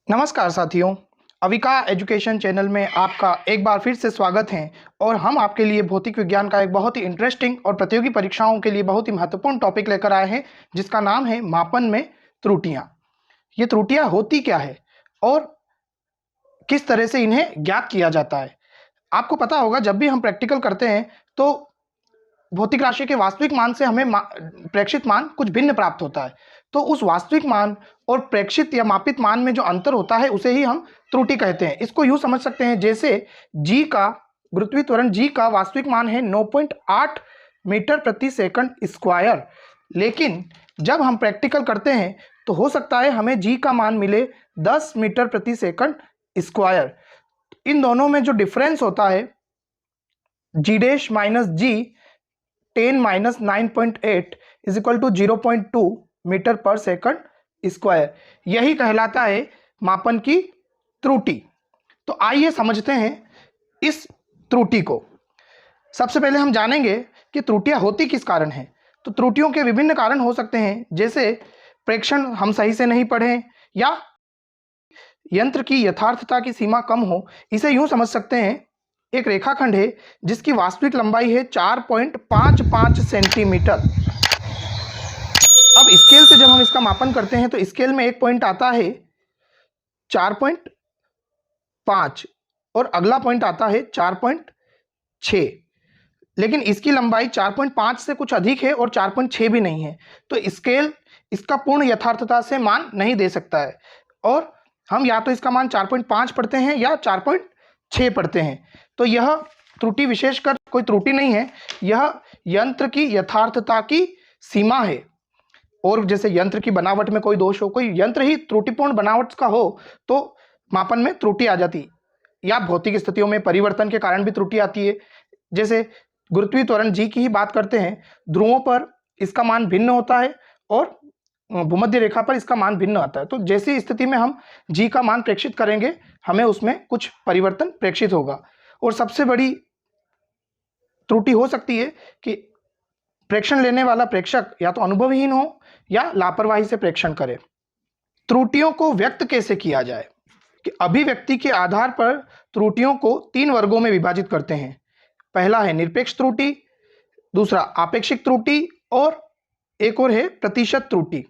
नमस्कार साथियों, Avika education channel में आपका एक बार फिर से स्वागत है। और हम आपके लिए भौतिक विज्ञान का एक बहुत ही इंटरेस्टिंग और प्रतियोगी परीक्षाओं के लिए बहुत ही महत्वपूर्ण टॉपिक लेकर आए हैं, जिसका नाम है मापन में त्रुटियां। ये त्रुटियां होती क्या है और किस तरह से इन्हें ज्ञात किया जाता है। आपको पता होगा, जब भी हम प्रैक्टिकल करते हैं तो भौतिक राशि के वास्तविक मान से हमें प्रेक्षित मान कुछ भिन्न प्राप्त होता है। तो उस वास्तविक मान और प्रेक्षित या मापित मान में जो अंतर होता है उसे ही हम त्रुटि कहते हैं। इसको यूं समझ सकते हैं, जैसे जी का गुरुत्वीय त्वरण जी का वास्तविक मान है 9.8 मीटर प्रति सेकंड स्क्वायर, लेकिन जब हम प्रैक्टिकल करते हैं तो हो सकता है हमें जी का मान मिले 10 मीटर प्रति सेकंड स्क्वायर। इन दोनों में जो डिफरेंस होता है g dash minus g 10 minus 9.8 is equal to 0.2 metre per second square, यही कहलाता है मापन की त्रुटि। तो आइए समझते हैं इस त्रुटि को। सबसे पहले हम जानेंगे कि त्रुटियां होती किस कारण हैं। तो त्रुटियों के विभिन्न कारण हो सकते हैं, जैसे प्रेक्षण हम सही से नहीं पढ़ें या यंत्र की यथार्थता की सीमा कम हो। इसे यूं समझ सकते हैं, एक रेखाखंड है जिसकी वास्तविक लंबाई है 4.55 सेंटीमीटर। अब स्केल से जब हम इसका मापन करते हैं तो स्केल में एक पॉइंट आता है 4.5 और अगला पॉइंट आता है 4.6, लेकिन इसकी लंबाई 4.5 से कुछ अधिक है और 4.6 भी नहीं है। तो स्केल इसका पूर्ण यथार्थता से मान नहीं दे सकता है, और हम या तो इसका मान 4.5 पढ़ते हैं या 4.6 पढ़ते हैं। तो यह त्रुटि विशेषकर कोई त्रुटि नहीं है, यह यंत्र की यथार्थता की सीमा है। और जैसे यंत्र की बनावट में कोई दोष हो, कोई यंत्र ही त्रुटिपूर्ण बनावट का हो, तो मापन में त्रुटि आ जाती, या भौतिक स्थितियों में परिवर्तन के कारण भी त्रुटि आती है। जैसे गुरुत्वीय त्वरण जी की ही बात करते हैं, ध्रुवों पर इसका मान भिन्न होता है और भूमध्य रेखा पर इसका मान भिन्न आता है। तो जैसी स्थिति में हम जी का मान प्रेक्षित करेंगे, हमें उसमें कुछ परिवर्तन प्रेक्षित होगा। और सबसे बड़ी त्रुटि हो सकती है कि प्रेक्षण लेने वाला प्रेक्षक या तो अनुभवहीन हो या लापरवाही से प्रेक्षण करे। त्रुटियों को व्यक्त कैसे किया जाए कि अभिव्यक्ति के आधार पर त्रुटियों को 3 वर्गों में विभाजित करते हैं। पहला है निरपेक्ष त्रुटि, दूसरा आपेक्षिक त्रुटि और एक और है प्रतिशत त्रुटि।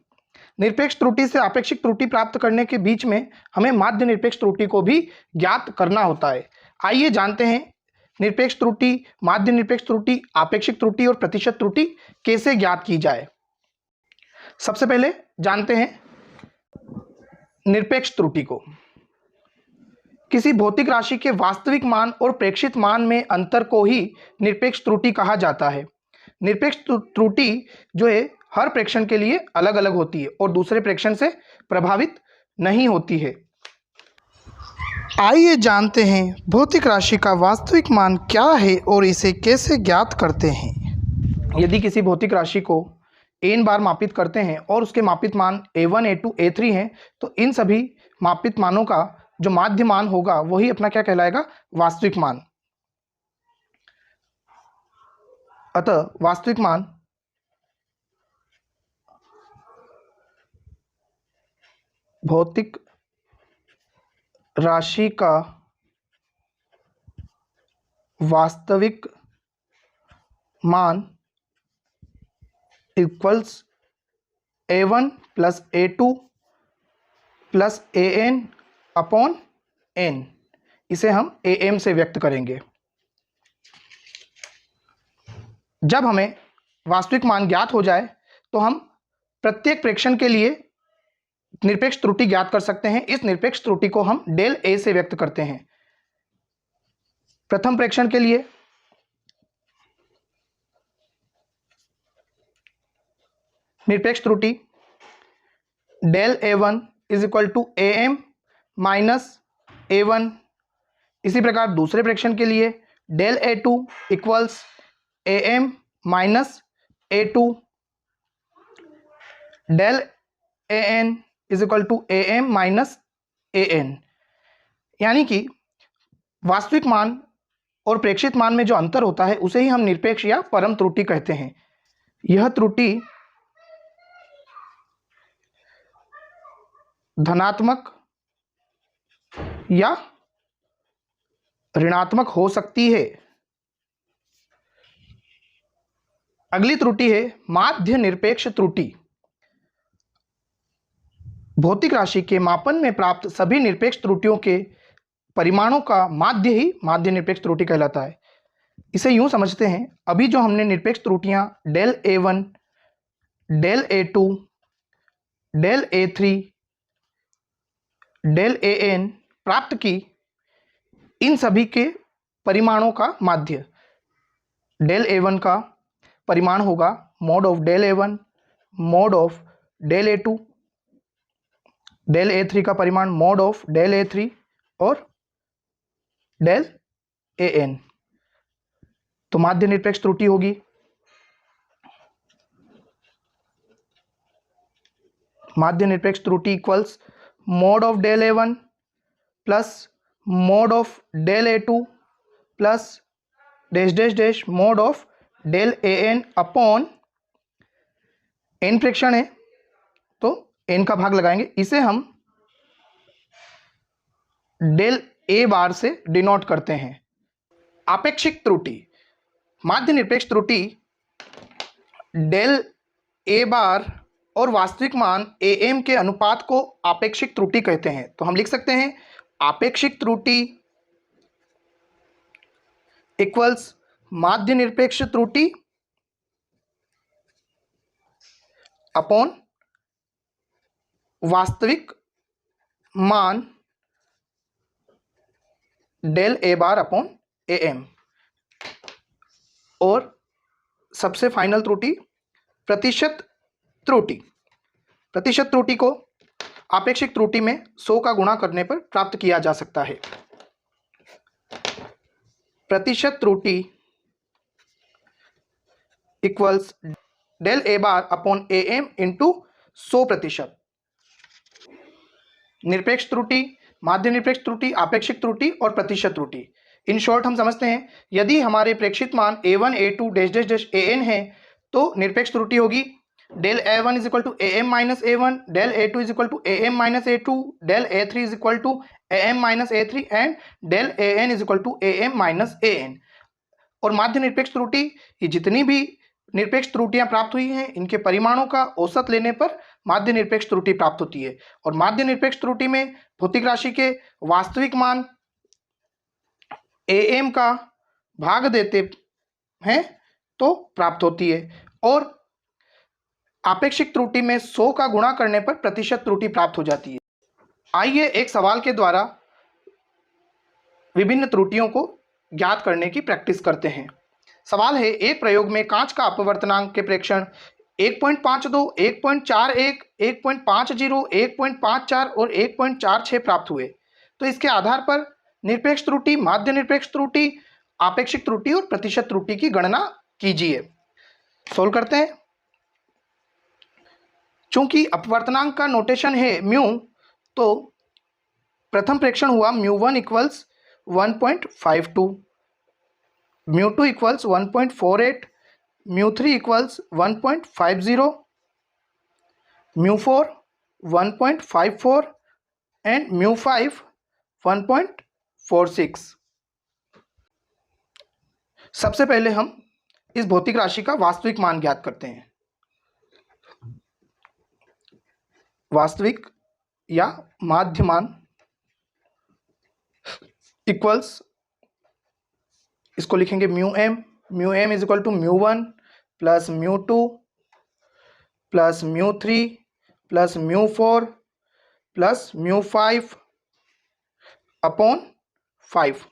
निरपेक्ष त्रुटि से आपेक्षिक त्रुटि प्राप्त करने के बीच में हमें माध्य निरपेक्ष त्रुटि को भी ज्ञात करना होता है। आइए जानते हैं निरपेक्ष त्रुटि, माध्य निरपेक्ष त्रुटि, आपेक्षिक त्रुटि और प्रतिशत त्रुटि कैसे ज्ञात की जाए। सबसे पहले जानते हैं निरपेक्ष त्रुटि को। किसी भौतिक राशि के वास्तविक मान और प्रेक्षित मान में अंतर को ही निरपेक्ष त्रुटि कहा जाता है। निरपेक्ष त्रुटि जो है हर प्रेक्षण के लिए अलग अलग होती है और दूसरे प्रेक्षण से प्रभावित नहीं होती है। आइए जानते हैं भौतिक राशि का वास्तविक मान क्या है और इसे कैसे ज्ञात करते हैं। यदि किसी भौतिक राशि को n बार मापित करते हैं और उसके मापित मान a1, a2, a3 हैं, तो इन सभी मापित मानों का जो माध्य मान होगा वही अपना क्या कहलाएगा, वास्तविक मान। अतः वास्तविक मान भौतिक राशि का वास्तविक मान equals a1 plus a2 plus an upon n। इसे हम am से व्यक्त करेंगे। जब हमें वास्तविक मान ज्ञात हो जाए तो हम प्रत्येक प्रेक्षण के लिए निरपेक्ष त्रुटि ज्ञात कर सकते हैं। इस निरपेक्ष त्रुटि को हम डेल a से व्यक्त करते हैं। प्रथम प्रेक्षण के लिए निरपेक्ष त्रुटि del a1 is equal to am minus a1। इसी प्रकार दूसरे प्रेक्षण के लिए del a2 equals am minus a2। Del an is equal to am minus an। यानी कि वास्तविक मान और प्रेक्षित मान में जो अंतर होता है उसे ही हम निरपेक्ष या परम त्रुटि कहते हैं। यह त्रुटि धनात्मक या ऋणात्मक हो सकती है। अगली त्रुटि है माध्य निरपेक्ष त्रुटि। भौतिक राशि के मापन में प्राप्त सभी निरपेक्ष त्रुटियों के परिमाणों का माध्य ही माध्य निरपेक्ष त्रुटि कहलाता है। इसे यूं समझते हैं, अभी जो हमने निरपेक्ष त्रुटियां del A1, del A2, del A3, del AN प्राप्त की, इन सभी के परिमाणों का माध्य डेल A1 का परिमाण होगा mod of del A1, mod of del A2, del A3 का परिमाण मॉड ऑफ डेल A3 और डेल AN। तो माध्य निरपेक्ष त्रुटि होगी माध्य निरपेक्ष त्रुटि equals mod of del A1 plus mod of del A2 plus dash dash dash mod of del AN upon n प्रेक्षण है तो n का भाग लगाएंगे। इसे हम डेल A बार से डिनोट करते हैं। आपेक्षिक त्रुटि, माध्य निरपेक्ष त्रुटि डेल A बार और वास्तविक मान AM के अनुपात को आपेक्षिक त्रुटि कहते हैं। तो हम लिख सकते हैं आपेक्षिक त्रुटि इक्वल्स माध्य निरपेक्ष त्रुटि अपॉन वास्तविक मान del A bar upon AM। और सबसे फाइनल त्रुटि प्रतिशत त्रुटि। प्रतिशत त्रुटि को आपेक्षिक त्रुटि में 100 का गुणा करने पर प्राप्त किया जा सकता है। प्रतिशत त्रुटि equals del A bar upon AM into 100%। निरपेक्ष त्रुटि, माध्य निरपेक्ष त्रुटि, आपेक्षिक त्रुटि और प्रतिशत त्रुटि। इन शॉर्ट हम समझते हैं, यदि हमारे प्रेक्षित मान A1, A2 dash dash dash AN है तो निरपेक्ष त्रुटि होगी del A1 is equal to AM minus A1, del A2 is equal to AM minus A2, del A3 is equal to AM minus A3 and del AN is equal to AM minus AN। और माध्य निरपेक्ष त्रुटि, ये जितनी भी निरपेक्ष त्रुटियां प्राप्त हुई हैं इनके परिमाणों का औसत लेने पर माध्य निरपेक्ष त्रुटि प्राप्त होती है। और माध्य निरपेक्ष त्रुटि में भौतिक राशि के वास्तविक मान AM का भाग देते हैं तो प्राप्त होती है। और आपेक्षिक त्रुटि में 100 का गुणा करने पर प्रतिशत त्रुटि प्राप्त हो जाती है। आइए एक सवाल के द्वारा विभिन्न त्रुटियों को ज्ञात करने की प्रैक्टिस करते हैं। सवाल है, एक प्रयोग में कांच का अपवर्तनांक के प्रेक्षण 1.52, 1.41, 1.50, 1.54 और 1.46 प्राप्त हुए। तो इसके आधार पर निरपेक्ष त्रुटि, माध्य निरपेक्ष त्रुटि, आपेक्षिक त्रुटि और प्रतिशत त्रुटि की गणना कीजिए। सोल्व करते हैं। चूंकि अपवर्तनांक का नोटेशन है म्यू, तो प्रथम प्रेक्षण हुआ μ1 इक्वल्स 1.52, μ2 इक्वल्स 1.48, μ3 इक्वल्स 1.50, μ4 1.54 एंड μ5 1.46। सबसे पहले हम इस भौतिक राशि का वास्तविक मान ज्ञात करते हैं। वास्तविक या माध्य मान इक्वल्स, इसको लिखेंगे μm is equal to μ1 plus μ2 plus μ3 plus μ4 plus μ5 upon 5।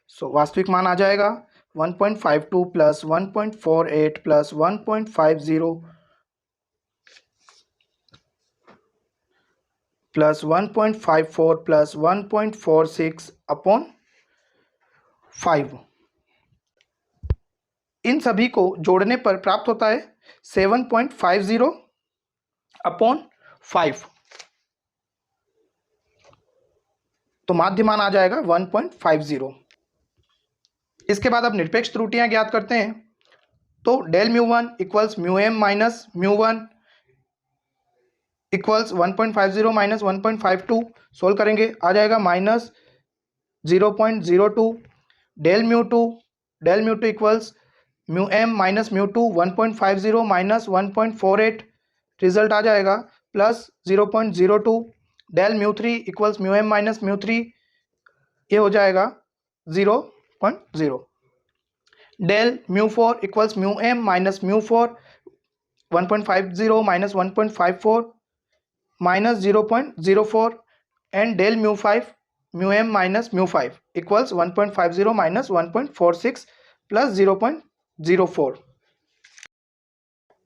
सो वास्तविक मान आ जाएगा 1.52 plus 1.48 plus 1.50 plus 1.54 plus 1.46 upon 5। इन सभी को जोड़ने पर प्राप्त होता है 7.50 अपॉन 5। तो माध्य मान आ जाएगा 1.50। इसके बाद अब निरपेक्ष त्रुटियां ज्ञात करते हैं। तो del μ1 equals μm minus μ1 equals 1.50 minus 1.52। Solve करेंगे, आ जाएगा minus 0.02 del mu two equals mu m minus mu two 1.50 minus 1.48 result आ जाएगा, plus 0.02 del mu three equals mu m minus mu three, ये हो जाएगा 0.0 del mu four equals mu m minus mu four 1.50 minus 1.54 minus 0.04 and del mu five mu m minus mu five equals 1.50 minus 1.46 plus 0.04।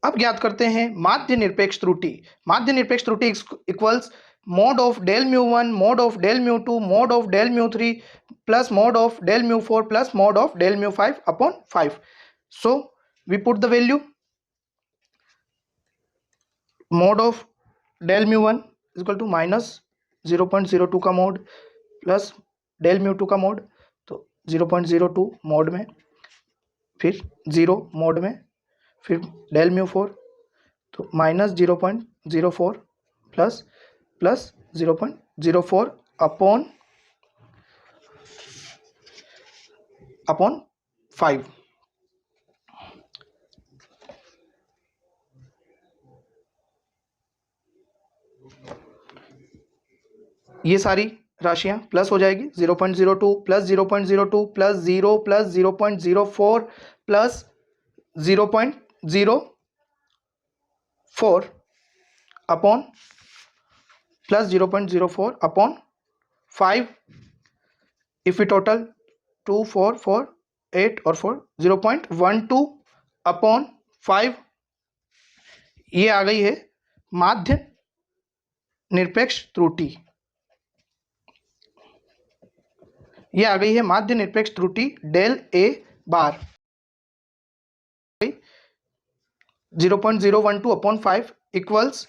अब ज्ञात करते हैं माध्य निरपेक्ष त्रुटि। माध्य निरपेक्ष त्रुटि equals mod of del mu 1 mod of del mu 2 mod of del mu 3 plus mod of del mu 4 plus mod of del mu 5 upon 5. So we put the value mod of del mu 1 is equal to minus 0.02 का mod plus del mu 2 का mod, तो 0.02 mod में, फिर 0 mod में, फिर del mu 4 तो minus 0.04 plus 0.04 upon 5। ये सारी राशियां प्लस हो जाएगी, 0.02 plus 0.02 plus 0 plus 0.04 plus 0.04 upon plus 0.04 upon 5। If we total 2 4 4 8 और 4 0.12 अपॉन 5, ये आ गई है माध्य निरपेक्ष त्रुटि। ये आ गई है माध्य निरपेक्ष त्रुटि del A bar 0.012 upon 5 equals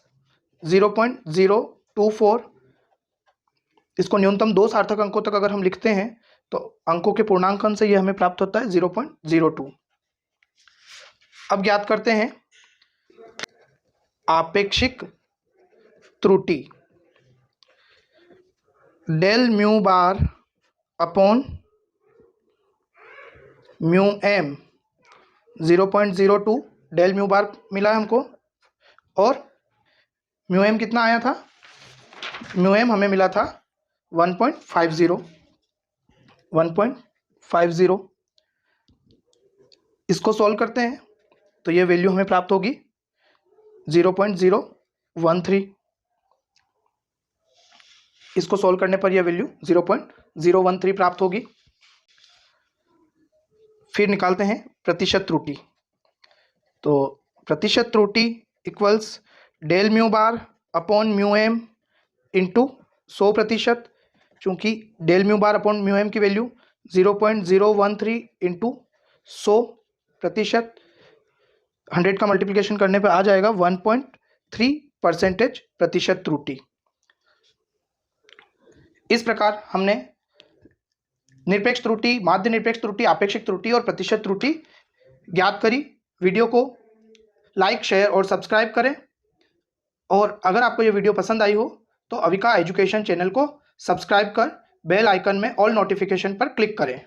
0.024। इसको न्यूनतम 2 सार्थक अंकों तक अगर हम लिखते हैं तो अंकों के पूर्णांकन से यह हमें प्राप्त होता है 0.02। अब ज्ञात करते हैं आपेक्षिक त्रुटि del mu bar upon mu M 0.02 del mu bar मिला है हमको, और म्यू एम कितना आया था, म्यू एम हमें मिला था 1.50। इसको सॉल्व करते हैं तो ये वैल्यू हमें प्राप्त होगी 0.013। इसको सॉल्व करने पर यह वैल्यू 0.013 प्राप्त होगी। फिर निकालते हैं प्रतिशत त्रुटि। तो प्रतिशत त्रुटि equals del mu bar upon mu M into 100%। चूँकि del mu bar upon mu M की वैल्यू 0.013 इंटू 100%, 100 का मल्टीप्लिकेशन करने पे आ जाएगा 1.3% प्रतिशत त्रुटि। इस प्रकार हमने निरपेक्ष त्रुटि, माध्य निरपेक्ष त्रुटि, आपेक्षिक त्रुटि और प्रतिशत त्रुटि ज्ञात करी। वीडियो को लाइक, शेयर और सब्सक्राइब करें, और अगर आपको ये वीडियो पसंद आई हो तो अविका एजुकेशन चैनल को सब्सक्राइब कर बेल आइकन में ऑल नोटिफिकेशन पर क्लिक करें।